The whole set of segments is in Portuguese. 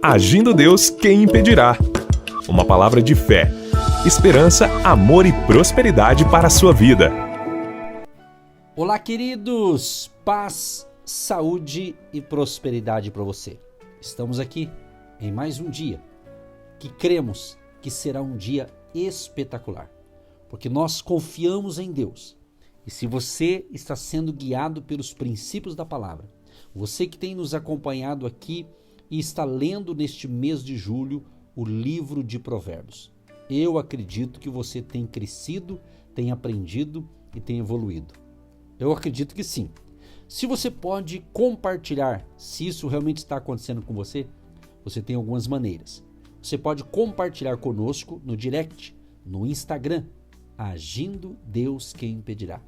Agindo Deus, quem impedirá? Uma palavra de fé, esperança, amor e prosperidade para a sua vida. Olá, queridos! Paz, saúde e prosperidade para você. Estamos aqui em mais um dia que cremos que será um dia espetacular, porque nós confiamos em Deus. E se você está sendo guiado pelos princípios da palavra, você que tem nos acompanhado aqui e está lendo neste mês de julho o livro de Provérbios, eu acredito que você tem crescido, tem aprendido e tem evoluído. Eu acredito que sim. Se você pode compartilhar, se isso realmente está acontecendo com você, você tem algumas maneiras. Você pode compartilhar conosco no direct, no Instagram, Agindo Deus Quem Impedirá.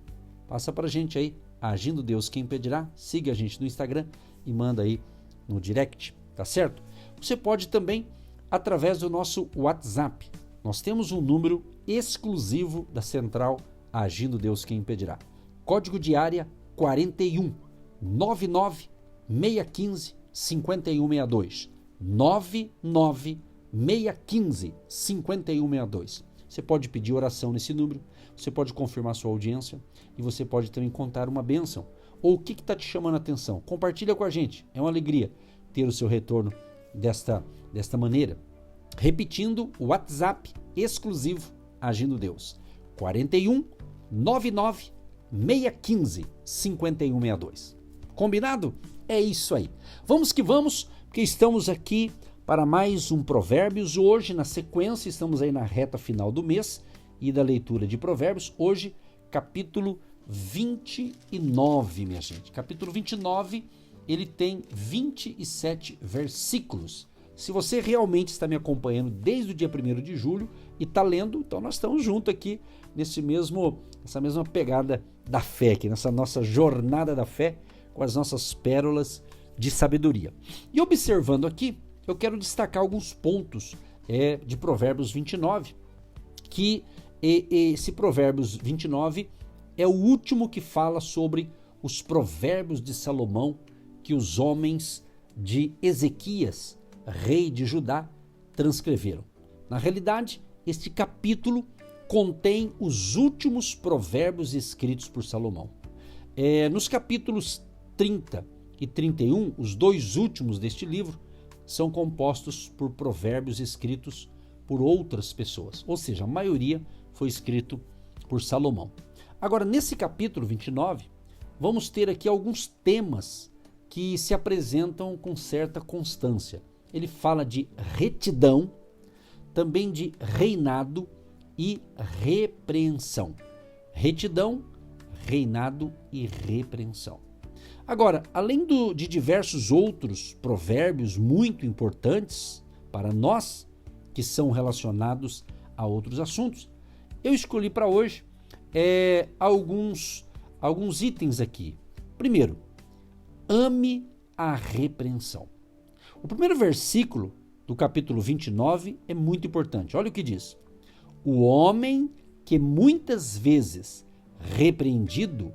Passa pra gente aí, Agindo Deus Quem Impedirá, siga a gente no Instagram e manda aí no direct, tá certo? Você pode também através do nosso WhatsApp. Nós temos um número exclusivo da central Agindo Deus Quem Impedirá. Código de área 41 99 615 5162. 99 615 5162. Você pode pedir oração nesse número, você pode confirmar sua audiência e você pode também contar uma bênção. Ou o que está te chamando a atenção? Compartilha com a gente, é uma alegria ter o seu retorno desta maneira. Repetindo, o WhatsApp exclusivo Agindo Deus, 41 99 615 5162. Combinado? É isso aí. Vamos que vamos, porque estamos aqui para mais um Provérbios. Hoje, na sequência, estamos aí na reta final do mês e da leitura de Provérbios. Hoje, capítulo 29, minha gente. Capítulo 29, ele tem 27 versículos. Se você realmente está me acompanhando desde o dia 1º de julho e está lendo, então nós estamos juntos aqui nessa mesma pegada da fé, aqui nessa nossa jornada da fé com as nossas pérolas de sabedoria. E observando aqui, eu quero destacar alguns pontos de Provérbios 29, que esse Provérbios 29 é o último que fala sobre os provérbios de Salomão que os homens de Ezequias, rei de Judá, transcreveram. Na realidade, este capítulo contém os últimos provérbios escritos por Salomão. Nos capítulos 30 e 31, os dois últimos deste livro, são compostos por provérbios escritos por outras pessoas, ou seja, a maioria foi escrito por Salomão. Agora, nesse capítulo 29, vamos ter aqui alguns temas que se apresentam com certa constância. Ele fala de retidão, também de reinado e repreensão. Retidão, reinado e repreensão. Agora, além de diversos outros provérbios muito importantes para nós, que são relacionados a outros assuntos, eu escolhi para hoje alguns itens aqui. Primeiro, ame a repreensão. O primeiro versículo do capítulo 29 é muito importante. Olha o que diz. O homem que muitas vezes repreendido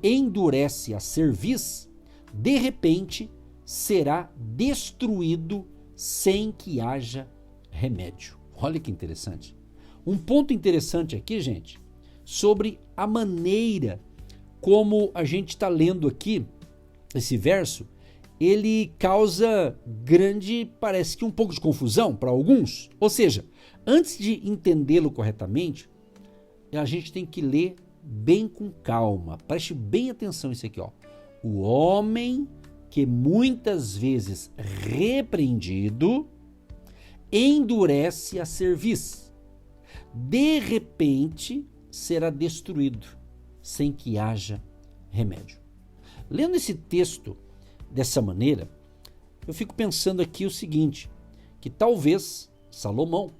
endurece a cerviz, de repente será destruído sem que haja remédio. Olha que interessante. Um ponto interessante aqui, gente, sobre a maneira como a gente está lendo aqui esse verso, ele causa parece que um pouco de confusão para alguns. Ou seja, antes de entendê-lo corretamente, a gente tem que ler bem com calma. Preste bem atenção nisso aqui, ó. O homem que muitas vezes repreendido endurece a cerviz. De repente será destruído sem que haja remédio. Lendo esse texto dessa maneira, eu fico pensando aqui o seguinte, que talvez Salomão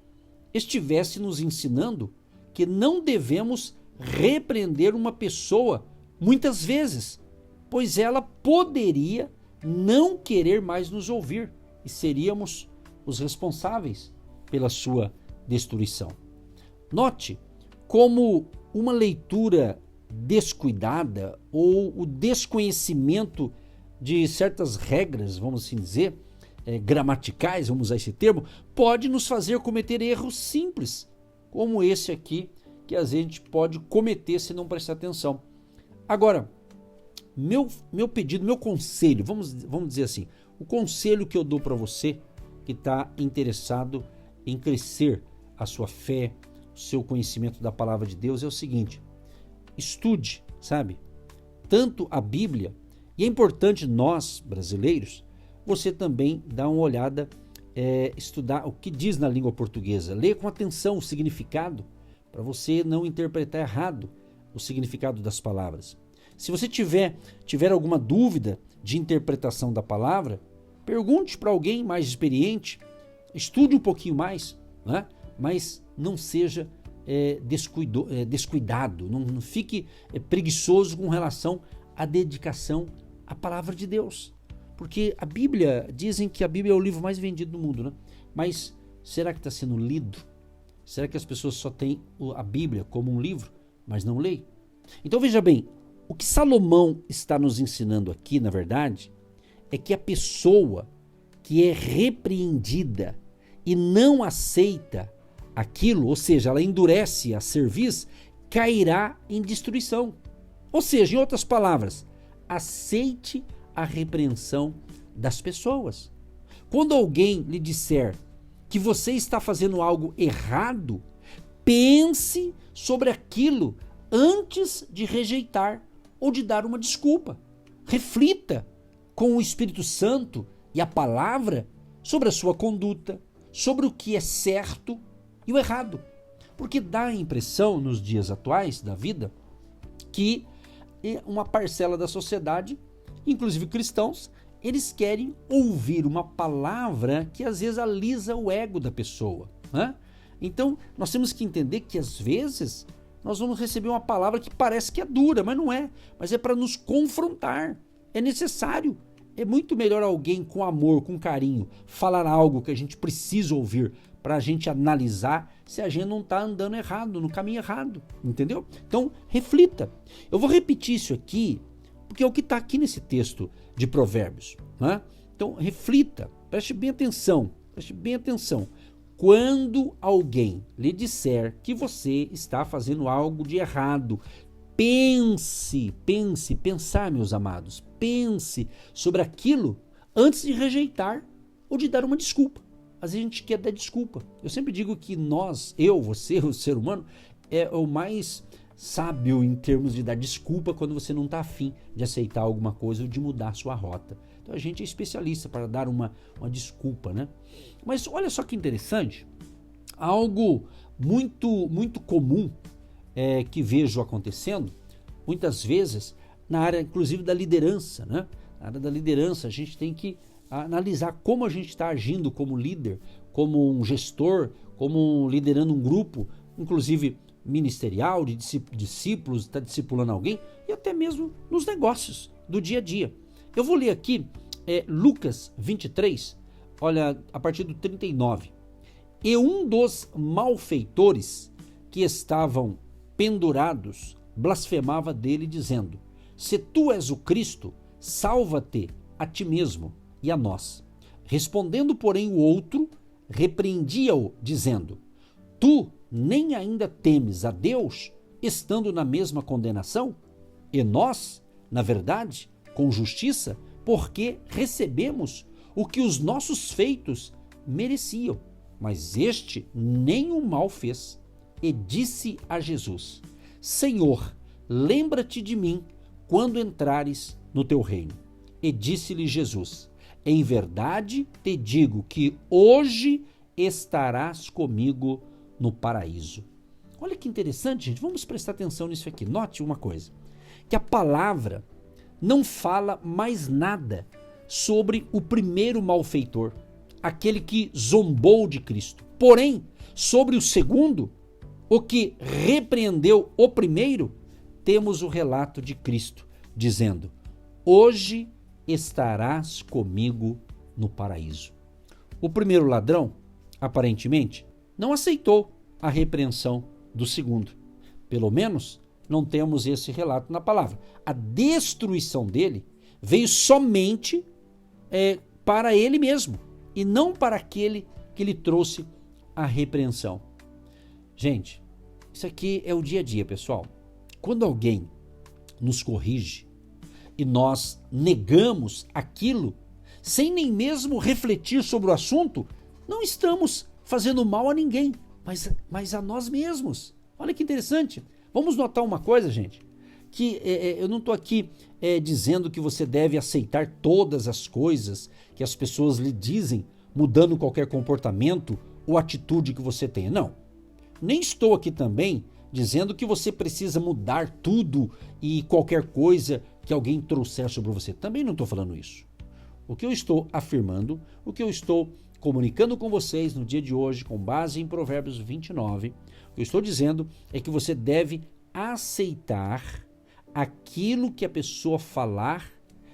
estivesse nos ensinando que não devemos repreender uma pessoa muitas vezes, pois ela poderia não querer mais nos ouvir e seríamos os responsáveis pela sua destruição. Note como uma leitura descuidada ou o desconhecimento de certas regras, vamos assim dizer, gramaticais, vamos usar esse termo, pode nos fazer cometer erros simples, como esse aqui, que a gente pode cometer se não prestar atenção. Agora, meu pedido, meu conselho, vamos dizer assim, o conselho que eu dou para você que está interessado em crescer a sua fé, o seu conhecimento da palavra de Deus é o seguinte: estude, sabe? Tanto a Bíblia, e é importante nós, brasileiros, você também dá uma olhada, estudar o que diz na língua portuguesa, ler com atenção o significado, para você não interpretar errado o significado das palavras. Se você tiver alguma dúvida de interpretação da palavra, pergunte para alguém mais experiente, estude um pouquinho mais, né? Mas não seja descuidado, não fique preguiçoso com relação à dedicação à palavra de Deus. Porque a Bíblia, dizem que a Bíblia é o livro mais vendido do mundo, né? Mas será que está sendo lido? Será que as pessoas só têm a Bíblia como um livro, mas não leem? Então veja bem, o que Salomão está nos ensinando aqui, na verdade, é que a pessoa que é repreendida e não aceita aquilo, ou seja, ela endurece a cerviz, cairá em destruição. Ou seja, em outras palavras, aceite a repreensão das pessoas. Quando alguém lhe disser que você está fazendo algo errado, pense sobre aquilo antes de rejeitar ou de dar uma desculpa. Reflita com o Espírito Santo e a palavra sobre a sua conduta, sobre o que é certo e o errado. Porque dá a impressão, nos dias atuais da vida, que uma parcela da sociedade, inclusive cristãos, eles querem ouvir uma palavra que às vezes alisa o ego da pessoa, né? Então, nós temos que entender que às vezes nós vamos receber uma palavra que parece que é dura, mas não é. Mas é para nos confrontar. É necessário. É muito melhor alguém com amor, com carinho, falar algo que a gente precisa ouvir para a gente analisar se a gente não está andando errado, no caminho errado, entendeu? Então, reflita. Eu vou repetir isso aqui, porque é o que está aqui nesse texto de Provérbios, né? Então, reflita, preste bem atenção, Quando alguém lhe disser que você está fazendo algo de errado, pensar, meus amados, pense sobre aquilo antes de rejeitar ou de dar uma desculpa. Às vezes a gente quer dar desculpa. Eu sempre digo que você, o ser humano, é o mais sábio em termos de dar desculpa quando você não está afim de aceitar alguma coisa ou de mudar a sua rota. Então a gente é especialista para dar uma desculpa, né? Mas olha só que interessante, algo muito, muito comum que vejo acontecendo, muitas vezes, na área inclusive da liderança, né? Na área da liderança a gente tem que analisar como a gente está agindo como líder, como um gestor, como liderando um grupo, inclusive ministerial, de discípulos, está discipulando alguém, e até mesmo nos negócios do dia a dia. Eu vou ler aqui Lucas 23, olha, a partir do 39. E um dos malfeitores que estavam pendurados blasfemava dele, dizendo: se tu és o Cristo, salva-te a ti mesmo e a nós. Respondendo, porém, o outro repreendia-o, dizendo: tu nem ainda temes a Deus, estando na mesma condenação? E nós, na verdade, com justiça, porque recebemos o que os nossos feitos mereciam. Mas este nenhum mal fez. E disse a Jesus: Senhor, lembra-te de mim quando entrares no teu reino. E disse-lhe Jesus: em verdade te digo que hoje estarás comigo no paraíso. Olha que interessante, gente. Vamos prestar atenção nisso aqui. Note uma coisa, que a palavra não fala mais nada sobre o primeiro malfeitor, aquele que zombou de Cristo. Porém, sobre o segundo, o que repreendeu o primeiro, temos o relato de Cristo, dizendo: hoje estarás comigo no paraíso. O primeiro ladrão, aparentemente, não aceitou a repreensão do segundo. Pelo menos, não temos esse relato na palavra. A destruição dele veio somente para ele mesmo. e não para aquele que lhe trouxe a repreensão. Gente, isso aqui é o dia a dia, pessoal. Quando alguém nos corrige e nós negamos aquilo, sem nem mesmo refletir sobre o assunto, não estamos fazendo mal a ninguém, mas a nós mesmos. Olha que interessante. Vamos notar uma coisa, gente, que eu não estou aqui dizendo que você deve aceitar todas as coisas que as pessoas lhe dizem, mudando qualquer comportamento ou atitude que você tenha. Não. Nem estou aqui também dizendo que você precisa mudar tudo e qualquer coisa que alguém trouxer sobre você. Também não estou falando isso. O que eu estou afirmando, o que eu estou comunicando com vocês no dia de hoje, com base em Provérbios 29, o que eu estou dizendo é que você deve aceitar aquilo que a pessoa falar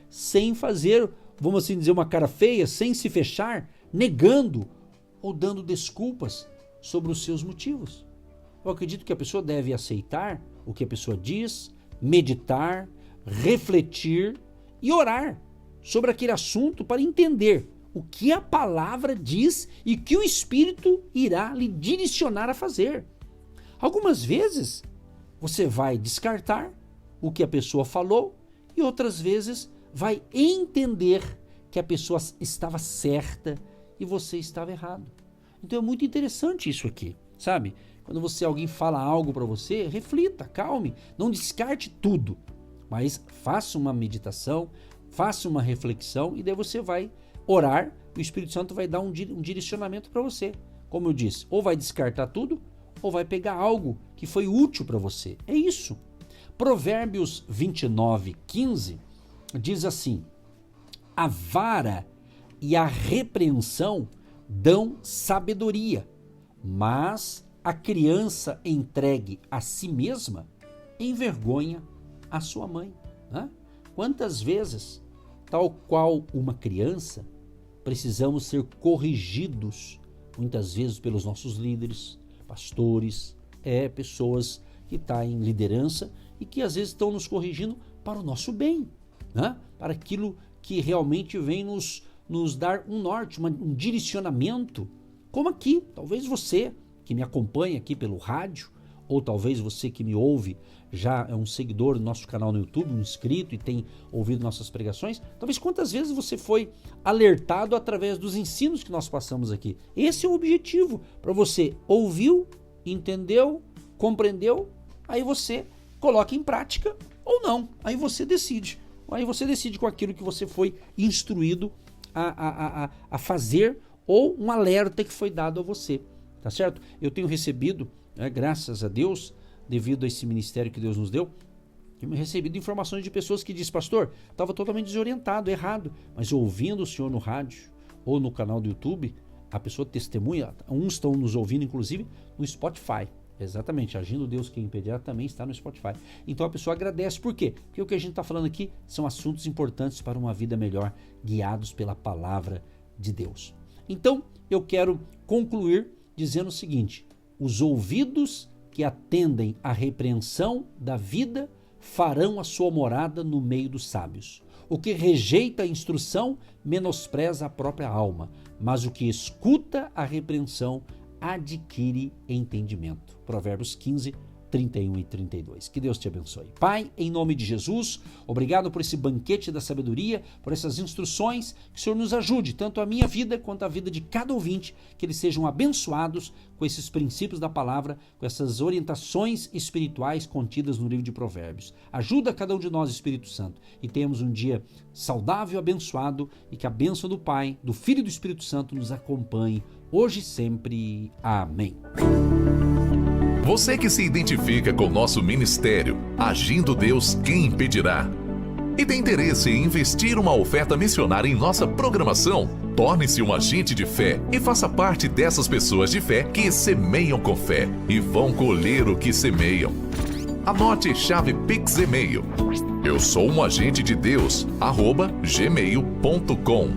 sem fazer, vamos assim dizer, uma cara feia, sem se fechar, negando ou dando desculpas sobre os seus motivos. Eu acredito que a pessoa deve aceitar o que a pessoa diz, meditar, refletir e orar sobre aquele assunto para entender o que a palavra diz e que o Espírito irá lhe direcionar a fazer. Algumas vezes você vai descartar o que a pessoa falou e outras vezes vai entender que a pessoa estava certa e você estava errado. Então é muito interessante isso aqui, sabe? Quando alguém fala algo para você, reflita, calme, não descarte tudo, mas faça uma meditação, faça uma reflexão e daí você vai orar, o Espírito Santo vai dar um direcionamento para você. Como eu disse, ou vai descartar tudo, ou vai pegar algo que foi útil para você. É isso. Provérbios 29:15 diz assim: a vara e a repreensão dão sabedoria, mas a criança entregue a si mesma envergonha a sua mãe. Quantas vezes, tal qual uma criança, precisamos ser corrigidos, muitas vezes pelos nossos líderes, pastores, pessoas que estão em liderança e que às vezes estão nos corrigindo para o nosso bem, para aquilo que realmente vem nos dar um norte, um direcionamento, como aqui, talvez você que me acompanha aqui pelo rádio, ou talvez você que me ouve já é um seguidor do nosso canal no YouTube, um inscrito e tem ouvido nossas pregações, talvez quantas vezes você foi alertado através dos ensinos que nós passamos aqui. Esse é o objetivo, para você ouviu, entendeu, compreendeu, aí você coloca em prática ou não, aí você decide com aquilo que você foi instruído a fazer ou um alerta que foi dado a você, tá certo? Eu tenho recebido, graças a Deus, devido a esse ministério que Deus nos deu, eu tenho recebido informações de pessoas que dizem: pastor, estava totalmente desorientado, errado, mas ouvindo o senhor no rádio ou no canal do YouTube, a pessoa testemunha, uns estão nos ouvindo inclusive no Spotify. Exatamente, Agindo Deus Quem Impedirá também está no Spotify. Então a pessoa agradece. Por quê? Porque o que a gente está falando aqui são assuntos importantes para uma vida melhor, guiados pela palavra de Deus. Então eu quero concluir dizendo o seguinte: os ouvidos que atendem à repreensão da vida farão a sua morada no meio dos sábios. O que rejeita a instrução menospreza a própria alma, mas o que escuta a repreensão adquire entendimento. Provérbios 15, 31 e 32. Que Deus te abençoe. Pai, em nome de Jesus, obrigado por esse banquete da sabedoria, por essas instruções, que o Senhor nos ajude, tanto a minha vida quanto a vida de cada ouvinte, que eles sejam abençoados com esses princípios da palavra, com essas orientações espirituais contidas no livro de Provérbios. Ajuda cada um de nós, Espírito Santo, e tenhamos um dia saudável, abençoado, e que a bênção do Pai, do Filho e do Espírito Santo nos acompanhe, hoje e sempre. Amém. Você que se identifica com o nosso ministério, Agindo Deus Quem Impedirá, e tem interesse em investir uma oferta missionária em nossa programação, torne-se um agente de fé e faça parte dessas pessoas de fé que semeiam com fé e vão colher o que semeiam. Anote chave Pix e-mail: eu sou um agente de Deus, @gmail.com.